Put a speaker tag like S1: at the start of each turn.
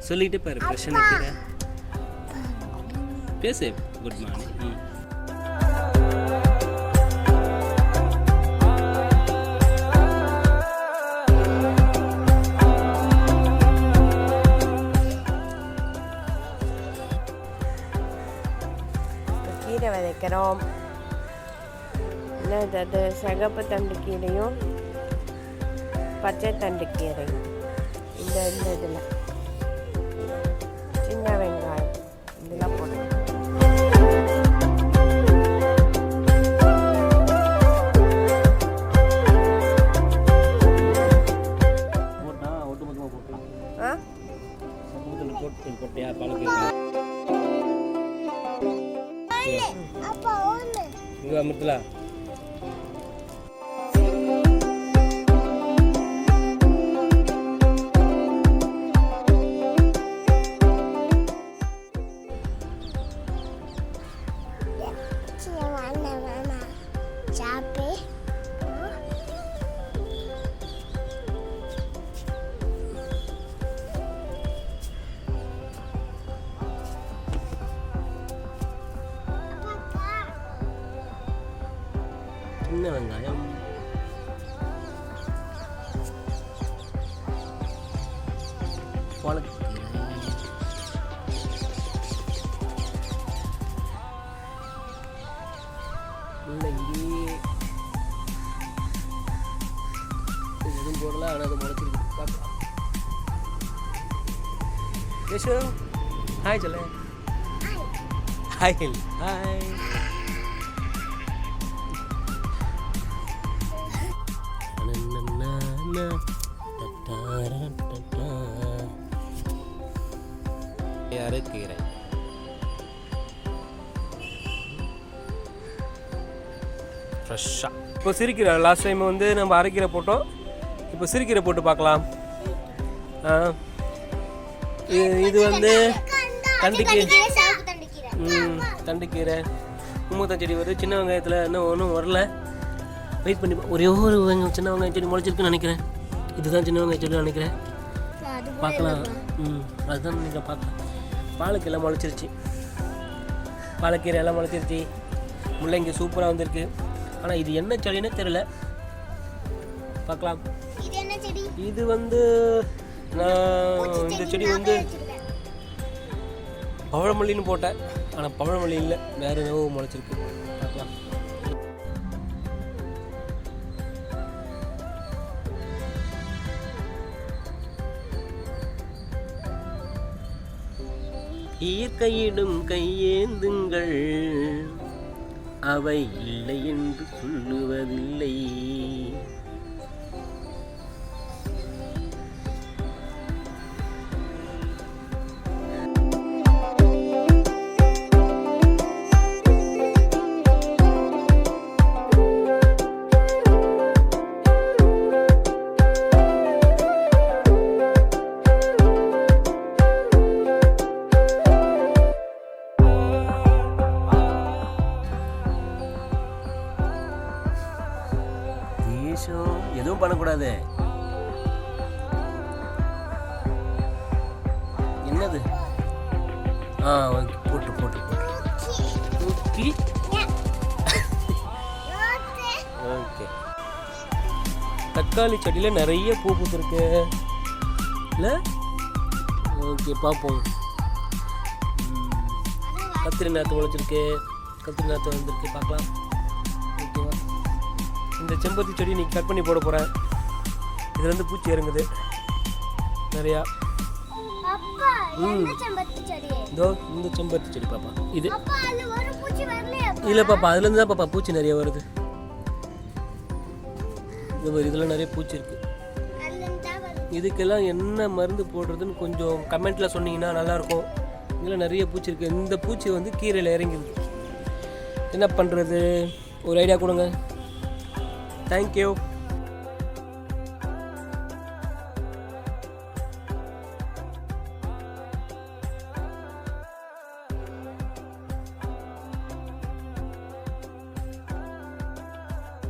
S1: சொல்லிட்டு பாரு பிரச்சனை கீரை பேசு. Good morning.
S2: கீரை விதைக்கிறோம். என்னது சிகப்பு தண்டு கீரையும் பச்சை தண்டு கீரையும் இந்த இதில் சின்ன வெங்காயம் இதெல்லாம் போடுறோம்.
S1: போட்டியா பழகு அமிர்தலா சின்ன வெங்காயம் பாலக்கீரை முள்ளங்கி எதுவும் போடலாம். ஆனால் அது முளைச்சிருக்கு பார்க்கலாம். யேசு ஹாய் சொல்ல. Hi hi. அரைக்கீரை ஃப்ரெஷ்ஷாக இப்போ சிறுக்கீரை லாஸ்ட் டைம் வந்து நம்ம அரைக்கீரை போட்டோம். இப்போ சிறுக்கீரை போட்டு பார்க்கலாம். இது வந்து தண்டுக்கீரை. தண்டுக்கீரை மும்மூத்தம் செடி வருது. சின்ன வெங்காயத்தில் இன்னும் ஒன்றும் வரல. வெயிட் பண்ணி ஒரே ஒரு வெங்காயம் சின்ன வெங்காயம் செடி முளைச்சிருக்குன்னு நினைக்கிறேன். இதுதான் சின்ன வெங்காயம் செடி நினைக்கிறேன். பார்க்கலாம். அதுதான் நீங்கள் பார்க்கலாம். பாலக்கீரை முளைச்சிருச்சு. பாலக்கீரை எல்லாம் முளைச்சிருச்சு. முள்ளங்கி சூப்பராக வந்திருக்கு. ஆனால் இது என்ன செடின்னு தெரியல. பார்க்கலாம். இது வந்து நான் இந்த செடி வந்து பவழமல்லின்னு போட்டேன். ஆனால் பவழமல்லி இல்லை, வேறு என்னவோ முளைச்சிருக்கு. பார்க்கலாம். இயற்கையிடும் கையேந்துங்கள், அவை இல்லை என்று சொல்லுவதில்லை. எதுவும் பண்ணக்கூடாது. என்னது? போட்டு போட்டு ஓகே. தக்காளி செடியில் நிறைய பூ பூத்துருக்கு இல்லை? ஓகே பார்ப்போம். கத்திரி நாற்று முளைச்சிருக்கு. கத்திரி நாற்று வந்திருக்கு. பார்க்கலாம். ஓகேவா? இந்த செம்பருத்தி செடி நீ கட் பண்ணி போட போகிறேன். இதுல இருந்து பூச்சி இறங்குது நிறையா. இதோ இந்த செம்பருத்தி செடி பாப்பா. இது இல்லை பாப்பா, அதுலேருந்து தான் பாப்பா பூச்சி நிறைய வருது. இதெல்லாம் நிறைய பூச்சி இருக்கு. இதுக்கெல்லாம் என்ன மருந்து போடுறதுன்னு கொஞ்சம் கமெண்ட்டில் சொன்னீங்கன்னா நல்லாயிருக்கும். இதில் நிறைய பூச்சி இருக்குது. இந்த பூச்சி வந்து கீரையில் இறங்கிடுது. என்ன பண்ணுறது? ஒரு ஐடியா கொடுங்க. தேங்க்யூ.